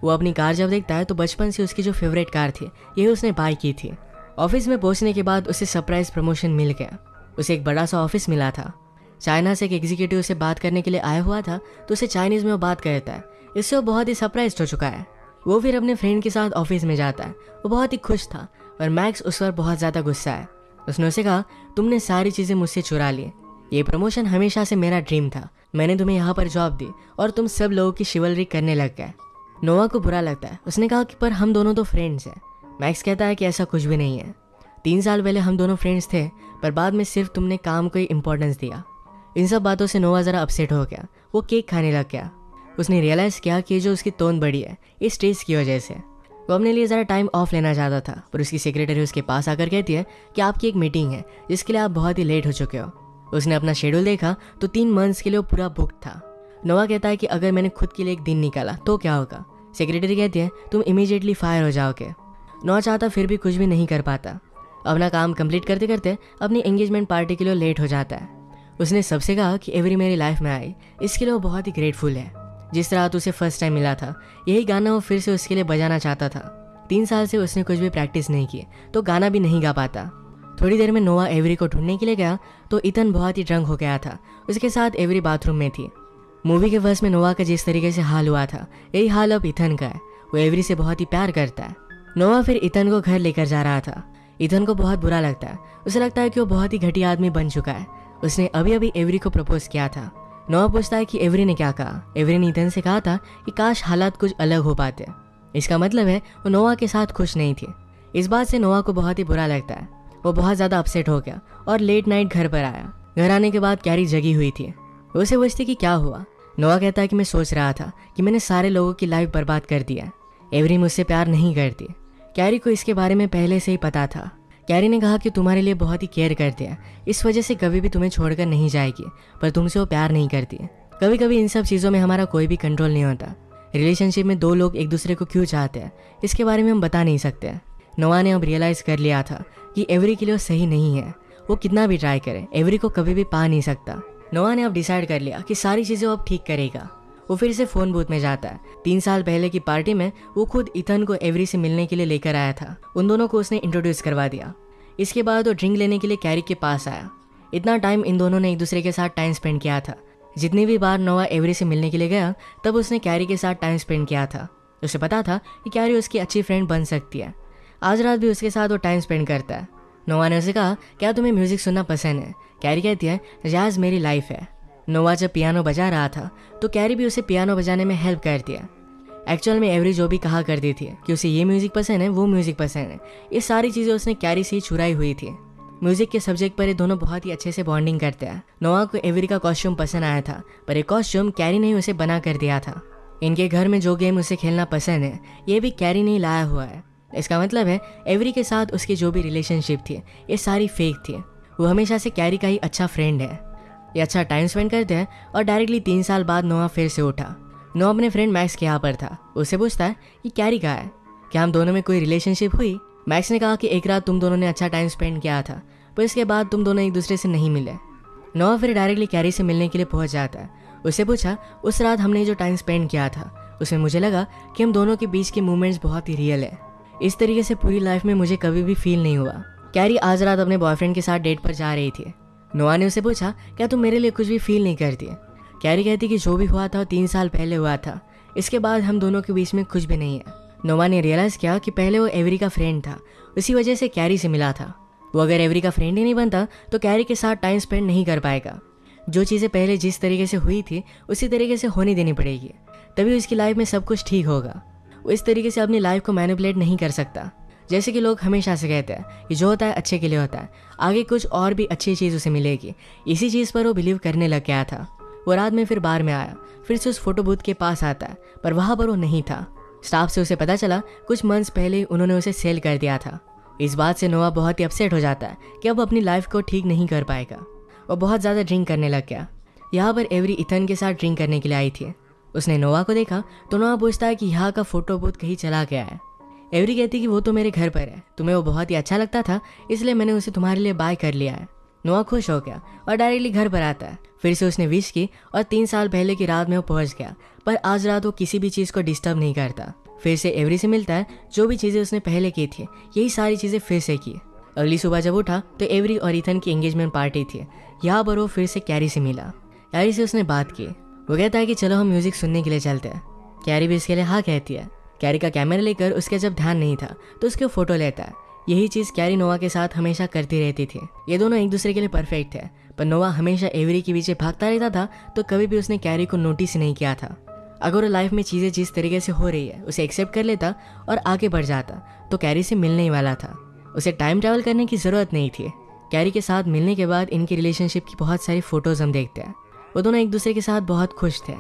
वो अपनी कार जब देखता है तो बचपन से उसकी जो फेवरेट कार थी यही उसने बाय की थी। ऑफिस में पहुंचने के बाद उसे सरप्राइज प्रमोशन मिल गया। उसे एक बड़ा सा ऑफिस मिला था। चाइना से एक एग्जीक्यूटिव से बात करने के लिए आया हुआ था तो उसे चाइनीज में वो बात करता है। इससे वो बहुत ही सरप्राइज हो चुका है। वो फिर अपने फ्रेंड के साथ ऑफिस में जाता है। वो बहुत ही खुश था और मैक्स उस पर बहुत ज़्यादा गुस्सा है। उसने उसे कहा, तुमने सारी चीज़ें मुझसे चुरा ली। ये प्रमोशन हमेशा से मेरा ड्रीम था। मैंने तुम्हें यहाँ पर जॉब दी और तुम सब लोगों की शिवलरी करने लग गए। नोआ को बुरा लगता है। उसने कहा कि पर हम दोनों तो फ्रेंड्स हैं। मैक्स कहता है कि ऐसा कुछ भी नहीं है। 3 साल पहले हम दोनों फ्रेंड्स थे, पर बाद में सिर्फ तुमने काम को ही इम्पोर्टेंस दिया। इन सब बातों से नोआ ज़रा अपसेट हो गया। वो केक खाने लग गया। उसने रियलाइज़ किया कि जो उसकी टोन बढ़ी है इस स्ट्रेस की वजह से। वो अपने लिए ज़रा टाइम ऑफ लेना चाहता था, पर उसकी सेक्रेटरी उसके पास आकर कहती है कि आपकी एक मीटिंग है जिसके लिए आप बहुत ही लेट हो चुके हो। उसने अपना शेड्यूल देखा तो 3 मंथ्स के लिए वो पूरा बुक था। नोआ कहता है कि अगर मैंने खुद के लिए एक दिन निकाला तो क्या होगा। सेक्रेटरी कहती है, तुम इमीडिएटली फायर हो जाओगे। नोआ चाहता फिर भी कुछ भी नहीं कर पाता। अपना काम कंप्लीट करते करते अपनी एंगेजमेंट पार्टी के लिए लेट हो जाता है। उसने सबसे कहा कि एवरी मेरी लाइफ में आई, इसके लिए वो बहुत ही ग्रेटफुल है। जिस रात उसे फर्स्ट टाइम मिला था यही गाना वो फिर से उसके लिए बजाना चाहता था। 3 साल से उसने कुछ भी प्रैक्टिस नहीं की तो गाना भी नहीं गा पाता। थोड़ी देर में नोआ एवरी को ढूंढने के लिए गया तो इथन बहुत ही ड्रंक हो गया था। उसके साथ एवरी बाथरूम में थी। मूवी के फर्स्ट में नोआ का जिस तरीके से हाल हुआ था यही हाल अब इथन का है। वो एवरी से बहुत ही प्यार करता है। नोआ फिर इथन को घर लेकर जा रहा था। इथन को बहुत बुरा लगता है। उसे लगता है कि वो बहुत ही घटिया आदमी बन चुका है। उसने अभी अभी एवरी को प्रपोज किया था। नोआ पूछता है कि एवरी ने क्या कहा। एवरी ने इथन से कहा था कि काश हालात कुछ अलग हो पाते। इसका मतलब है वो नोआ के साथ खुश नहीं थी। इस बात से नोआ को बहुत ही बुरा लगता है। वो बहुत ज़्यादा अपसेट हो गया और लेट नाइट घर पर आया। घर आने के बाद कैरी जगी हुई थी। वो उसे पूछती कि क्या हुआ। नोआ कहता है कि मैं सोच रहा था कि मैंने सारे लोगों की लाइफ बर्बाद कर दिया। एवरी मुझसे प्यार नहीं करती। कैरी को इसके बारे में पहले से ही पता था। कैरी ने कहा कि तुम्हारे लिए बहुत ही केयर करते हैं, इस वजह से कभी भी तुम्हें छोड़कर नहीं जाएगी, पर तुमसे वो प्यार नहीं करती है। कभी कभी इन सब चीज़ों में हमारा कोई भी कंट्रोल नहीं होता। रिलेशनशिप में 2 लोग एक दूसरे को क्यों चाहते हैं इसके बारे में हम बता नहीं सकते। नोआ ने अब रियलाइज़ कर लिया था कि एवरी के लिए सही नहीं है। वो कितना भी ट्राई करे एवरी को कभी भी पा नहीं सकता। नोआ ने अब डिसाइड कर लिया कि सारी चीज़ें वो अब ठीक करेगा। वो फिर से फ़ोन बूथ में जाता है। 3 साल पहले की पार्टी में वो खुद इथन को एवरी से मिलने के लिए लेकर आया था। उन दोनों को उसने इंट्रोड्यूस करवा दिया। इसके बाद वो ड्रिंक लेने के लिए कैरी के पास आया। इतना टाइम इन दोनों ने एक दूसरे के साथ टाइम स्पेंड किया था। जितनी भी बार नोआ एवरी से मिलने के लिए गया तब उसने कैरी के साथ टाइम स्पेंड किया था। उसे पता था कि कैरी उसकी अच्छी फ्रेंड बन सकती है। आज रात भी उसके साथ वो टाइम स्पेंड करता है। नोआ ने उसे कहा, क्या तुम्हें म्यूज़िक सुनना पसंद है। कैरी कहती है, जैज़ मेरी लाइफ है। नोआ जब पियानो बजा रहा था तो कैरी भी उसे पियानो बजाने में हेल्प करती है। एक्चुअल में एवरी जो भी कहा करती थी कि उसे ये म्यूज़िक पसंद है वो म्यूज़िक पसंद है, ये सारी चीज़ें उसने कैरी से ही चुराई हुई थी। म्यूज़िक के सब्जेक्ट पर ये दोनों बहुत ही अच्छे से बॉन्डिंग करते हैं। नोआ को एवरी का कॉस्ट्यूम पसंद आया था, पर एक कॉस्ट्यूम कैरी ने उसे बना कर दिया था। इनके घर में जो गेम उसे खेलना पसंद है ये भी कैरी ने लाया हुआ है। इसका मतलब है एवरी के साथ उसकी जो भी रिलेशनशिप थी ये सारी फेक थी। वो हमेशा से कैरी का ही अच्छा फ्रेंड है। ये अच्छा टाइम स्पेंड करते हैं और डायरेक्टली 3 साल बाद नोआ फिर से उठा। नोआ अपने फ्रेंड मैक्स के यहाँ पर था। उससे पूछता है कि कैरी कहाँ है, क्या हम दोनों में कोई रिलेशनशिप हुई। मैक्स ने कहा कि एक रात तुम दोनों ने अच्छा टाइम स्पेंड किया था, पर इसके बाद तुम दोनों एक दूसरे से नहीं मिले। नोआ फिर डायरेक्टली कैरी से मिलने के लिए पहुंच जाता है। उससे पूछा, उस रात हमने जो टाइम स्पेंड किया था उसमें मुझे लगा कि हम दोनों के बीच के मूवमेंट्स बहुत ही रियल है। इस तरीके से पूरी लाइफ में मुझे कभी भी फील नहीं हुआ। कैरी आज रात अपने बॉयफ्रेंड के साथ डेट पर जा रही थी। नोआ ने उसे पूछा, क्या तुम मेरे लिए कुछ भी फील नहीं करती। कैरी कहती कि जो भी हुआ था 3 साल पहले हुआ था, इसके बाद हम दोनों के बीच में कुछ भी नहीं है। नोआ ने रियलाइज़ किया कि पहले वो एवरी का फ्रेंड था, उसी वजह से कैरी से मिला था। वो अगर एवरी का फ्रेंड ही नहीं बनता तो कैरी के साथ टाइम स्पेंड नहीं कर पाएगा। जो चीज़ें पहले जिस तरीके से हुई थी उसी तरीके से होने देनी पड़ेगी, तभी उसकी लाइफ में सब कुछ ठीक होगा। वो इस तरीके से अपनी लाइफ को मैनिपुलेट नहीं कर सकता। जैसे कि लोग हमेशा से कहते हैं कि जो होता है अच्छे के लिए होता है, आगे कुछ और भी अच्छी चीज़ उसे मिलेगी। इसी चीज़ पर वो बिलीव करने लग गया था। वो रात में फिर बार में आया, फिर से उस फोटो बूथ के पास आता है, पर वहाँ पर वो नहीं था। स्टाफ से उसे पता चला कुछ मंथ्स पहले उन्होंने उसे सेल कर दिया था। इस बात से नोआ बहुत ही अपसेट हो जाता है कि अब अपनी लाइफ को ठीक नहीं कर पाएगा। वो बहुत ज़्यादा ड्रिंक करने लग गया। यहाँ पर एवरी इथन के साथ ड्रिंक करने के लिए आई थी। उसने नोआ को देखा तो नोआ पूछता है कि यहाँ का फोटो बूथ कहीं चला गया है। एवरी कहती कि वो तो मेरे घर पर है, तुम्हें वो बहुत ही अच्छा लगता था इसलिए मैंने उसे तुम्हारे लिए बाय कर लिया है। नोआ खुश हो गया और डायरेक्टली घर पर आता है। फिर से उसने विश की और 3 साल पहले की रात में वो पहुंच गया, पर आज रात वो किसी भी चीज़ को डिस्टर्ब नहीं करता। फिर से एवरी से मिलता है, जो भी चीज़ें उसने पहले की थी यही सारी चीज़ें फिर से की। अगली सुबह जब उठा तो एवरी और इथन की एंगेजमेंट पार्टी थी। यहाँ पर वो फिर से कैरी से मिला। कैरी से उसने बात की। वो कहता है कि चलो हम म्यूजिक सुनने के लिए चलते हैं। कैरी भी इसके लिए हाँ कहती है। कैरी का कैमरा लेकर उसके जब ध्यान नहीं था तो उसके फोटो लेता है। यही चीज़ कैरी नोआ के साथ हमेशा करती रहती थी। ये दोनों एक दूसरे के लिए परफेक्ट थे, पर नोआ हमेशा एवरी के पीछे भागता रहता था तो कभी भी उसने कैरी को नोटिस ही नहीं किया था। अगर वो लाइफ में चीज़ें जिस तरीके से हो रही है उसे एक्सेप्ट कर लेता और आगे बढ़ जाता तो कैरी से मिलने ही वाला था। उसे टाइम ट्रैवल करने की ज़रूरत नहीं थी। कैरी के साथ मिलने के बाद इनकी रिलेशनशिप की बहुत सारी फोटोज़ हम देखते हैं। वो दोनों एक दूसरे के साथ बहुत खुश थे।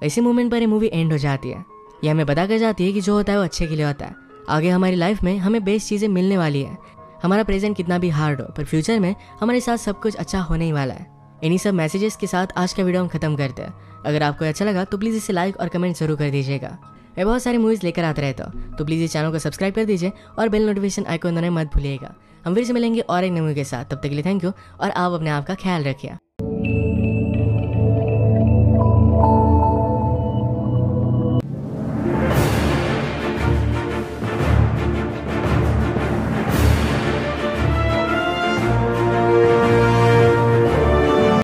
इसी मोमेंट पर ये मूवी एंड हो जाती है। ये हमें पता कर जाती है कि जो होता है वो अच्छे के लिए होता है। आगे हमारी लाइफ में हमें बेस्ट चीज़ें मिलने वाली है। हमारा प्रेजेंट कितना भी हार्ड हो, पर फ्यूचर में हमारे साथ सब कुछ अच्छा होने ही वाला है। इन्हीं सब मैसेजेस के साथ आज का वीडियो हम खत्म करते हैं। अगर आपको अच्छा लगा तो प्लीज़ इसे लाइक और कमेंट जरूर कर दीजिएगा। मैं बहुत सारी मूवीज़ लेकर आता रहता हूँ, तो प्लीज़ इस चैनल को सब्सक्राइब कर दीजिए और बेल नोटिफिकेशन आइकॉन दबाना मत भूलिएगा। हम फिर से मिलेंगे और एक नई मूवी के साथ। तब तक के लिए थैंक यू और आप अपने आप का ख्याल रखिए।